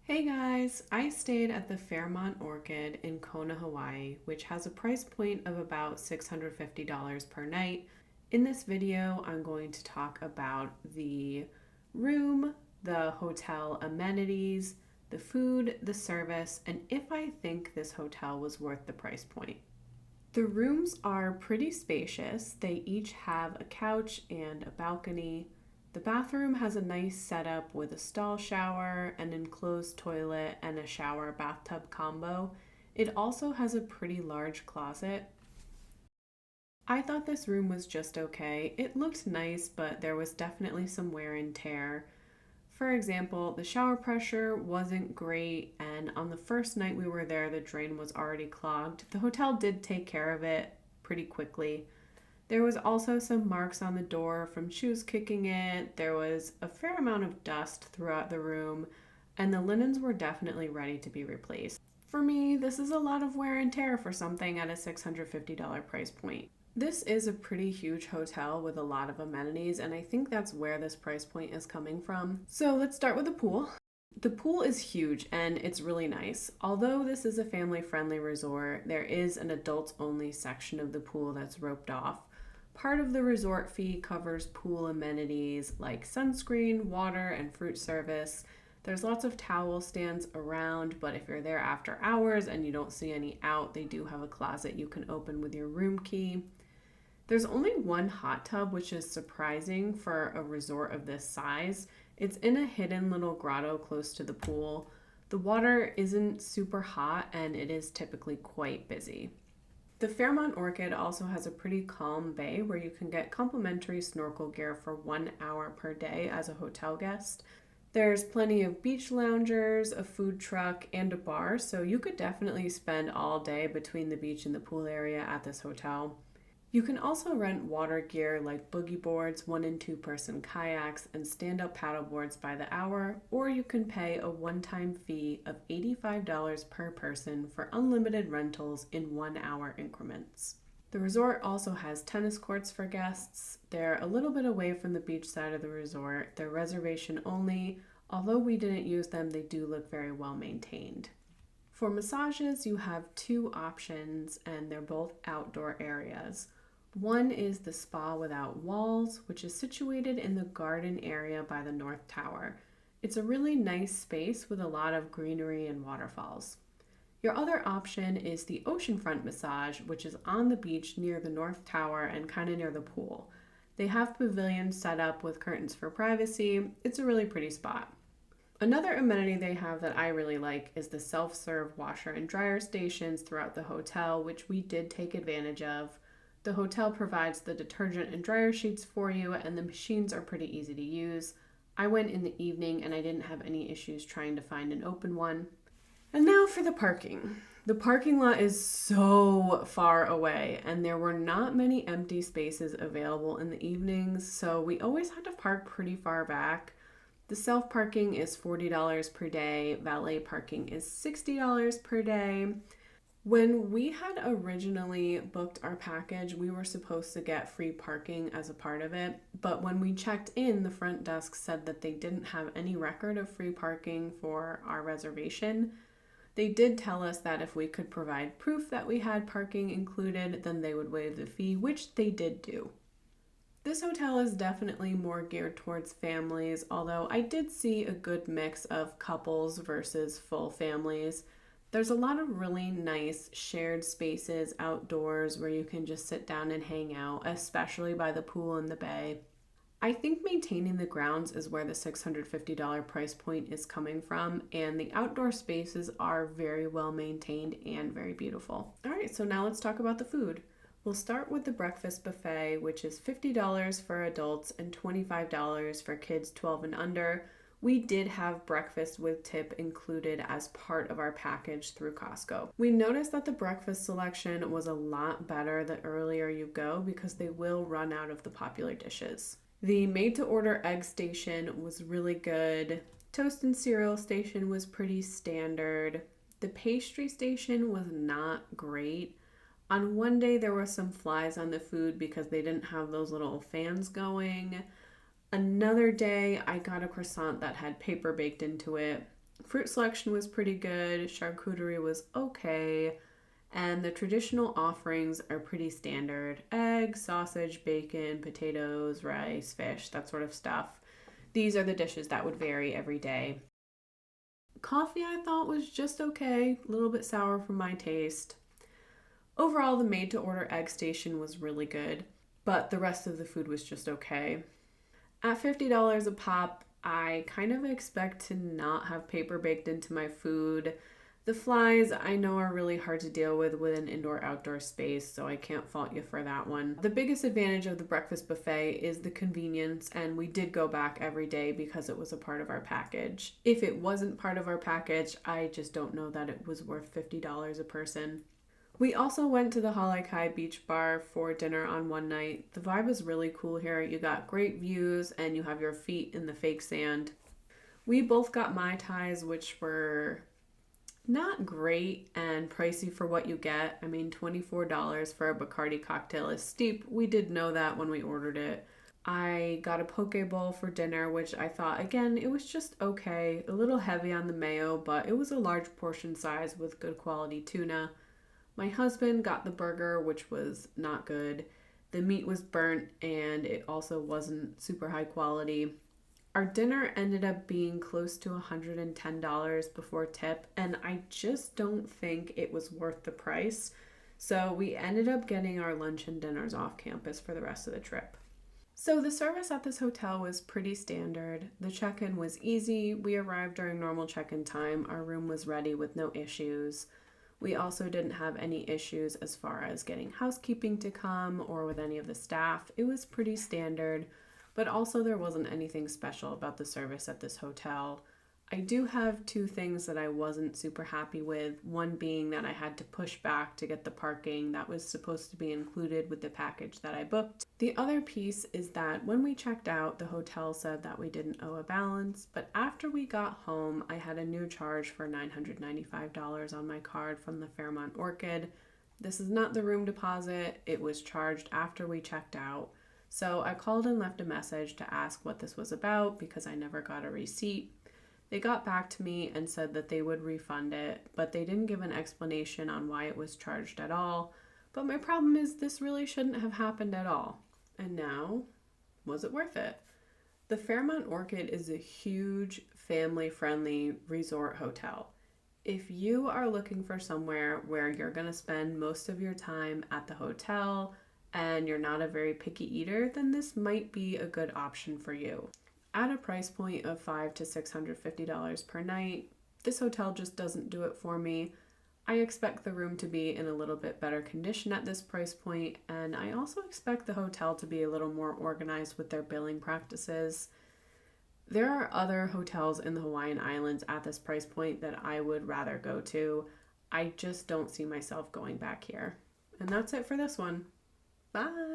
Hey guys, I stayed at the Fairmont Orchid in Kona, Hawaii, which has a price point of about $650 per night. In this video, I'm going to talk about the room, the hotel amenities, the food, the service, and if I think this hotel was worth the price point. The rooms are pretty spacious. They each have a couch and a balcony. The bathroom has a nice setup with a stall shower, an enclosed toilet, and a shower bathtub combo. It also has a pretty large closet. I thought this room was just okay. It looked nice, but there was definitely some wear and tear. For example, the shower pressure wasn't great, and on the first night we were there, the drain was already clogged. The hotel did take care of it pretty quickly. There was also some marks on the door from shoes kicking it. There was a fair amount of dust throughout the room, and the linens were definitely ready to be replaced. For me, this is a lot of wear and tear for something at a $650 price point. This is a pretty huge hotel with a lot of amenities, and I think that's where this price point is coming from. So let's start with the pool. The pool is huge and it's really nice. Although this is a family-friendly resort, there is an adults-only section of the pool that's roped off. Part of the resort fee covers pool amenities like sunscreen, water, and fruit service. There's lots of towel stands around, but if you're there after hours and you don't see any out, they do have a closet you can open with your room key. There's only one hot tub, which is surprising for a resort of this size. It's in a hidden little grotto close to the pool. The water isn't super hot and it is typically quite busy. The Fairmont Orchid also has a pretty calm bay where you can get complimentary snorkel gear for 1 hour per day as a hotel guest. There's plenty of beach loungers, a food truck, and a bar, so you could definitely spend all day between the beach and the pool area at this hotel. You can also rent water gear like boogie boards, 1 and 2 person kayaks, and stand-up paddle boards by the hour, or you can pay a one-time fee of $85 per person for unlimited rentals in 1 hour increments. The resort also has tennis courts for guests. They're a little bit away from the beach side of the resort. They're reservation only. Although we didn't use them, they do look very well maintained. For massages, you have two options, and they're both outdoor areas. One is the Spa Without Walls, which is situated in the garden area by the North Tower. It's a really nice space with a lot of greenery and waterfalls. Your other option is the Oceanfront Massage, which is on the beach near the North Tower and kind of near the pool. They have pavilions set up with curtains for privacy. It's a really pretty spot. Another amenity they have that I really like is the self-serve washer and dryer stations throughout the hotel, which we did take advantage of. The hotel provides the detergent and dryer sheets for you, and the machines are pretty easy to use. I went in the evening and I didn't have any issues trying to find an open one. And now for the parking. The parking lot is so far away, and there were not many empty spaces available in the evenings, so we always had to park pretty far back. The self-parking is $40 per day, valet parking is $60 per day. When we had originally booked our package, we were supposed to get free parking as a part of it, but when we checked in, the front desk said that they didn't have any record of free parking for our reservation. They did tell us that if we could provide proof that we had parking included, then they would waive the fee, which they did do. This hotel is definitely more geared towards families, although I did see a good mix of couples versus full families. There's a lot of really nice shared spaces outdoors where you can just sit down and hang out, especially by the pool and the bay. I think maintaining the grounds is where the $650 price point is coming from, and the outdoor spaces are very well maintained and very beautiful. All right, so now let's talk about the food. We'll start with the breakfast buffet, which is $50 for adults and $25 for kids 12 and under. We did have breakfast with tip included as part of our package through Costco. We noticed that the breakfast selection was a lot better the earlier you go because they will run out of the popular dishes. The made-to-order egg station was really good. Toast and cereal station was pretty standard. The pastry station was not great. On one day there were some flies on the food because they didn't have those little fans going. Another day I got a croissant that had paper baked into it. Fruit selection was pretty good, charcuterie was okay, and the traditional offerings are pretty standard: egg, sausage, bacon, potatoes, rice, fish, that sort of stuff. These are the dishes that would vary every day. Coffee I thought was just okay, a little bit sour for my taste. Overall, the made to order egg station was really good, but the rest of the food was just okay. At $50 a pop, I kind of expect to not have paper baked into my food. The flies I know are really hard to deal with an indoor outdoor space, so I can't fault you for that one. The biggest advantage of the breakfast buffet is the convenience, and we did go back every day because it was a part of our package. If it wasn't part of our package, I just don't know that it was worth $50 a person. We also went to the Halakai Beach Bar for dinner on one night. The vibe is really cool here. You got great views and you have your feet in the fake sand. We both got Mai Tais, which were not great and pricey for what you get. I mean, $24 for a Bacardi cocktail is steep. We did know that when we ordered it. I got a poke bowl for dinner, which I thought, again, it was just okay. A little heavy on the mayo, but it was a large portion size with good quality tuna. My husband got the burger, which was not good. The meat was burnt and it also wasn't super high quality. Our dinner ended up being close to $110 before tip, and I just don't think it was worth the price. So we ended up getting our lunch and dinners off campus for the rest of the trip. So the service at this hotel was pretty standard. The check-in was easy. We arrived during normal check-in time. Our room was ready with no issues. We also didn't have any issues as far as getting housekeeping to come or with any of the staff. It was pretty standard, but also there wasn't anything special about the service at this hotel. I do have two things that I wasn't super happy with, one being that I had to push back to get the parking that was supposed to be included with the package that I booked. The other piece is that when we checked out, the hotel said that we didn't owe a balance, but after we got home, I had a new charge for $995 on my card from the Fairmont Orchid. This is not the room deposit, it was charged after we checked out. So I called and left a message to ask what this was about because I never got a receipt. They got back to me and said that they would refund it, but they didn't give an explanation on why it was charged at all. But my problem is this really shouldn't have happened at all. And now, was it worth it? The Fairmont Orchid is a huge family-friendly resort hotel. If you are looking for somewhere where you're going to spend most of your time at the hotel and you're not a very picky eater, then this might be a good option for you. At a price point of $500 to $650 per night, this hotel just doesn't do it for me. I expect the room to be in a little bit better condition at this price point, and I also expect the hotel to be a little more organized with their billing practices. There are other hotels in the Hawaiian Islands at this price point that I would rather go to. I just don't see myself going back here. And that's it for this one. Bye!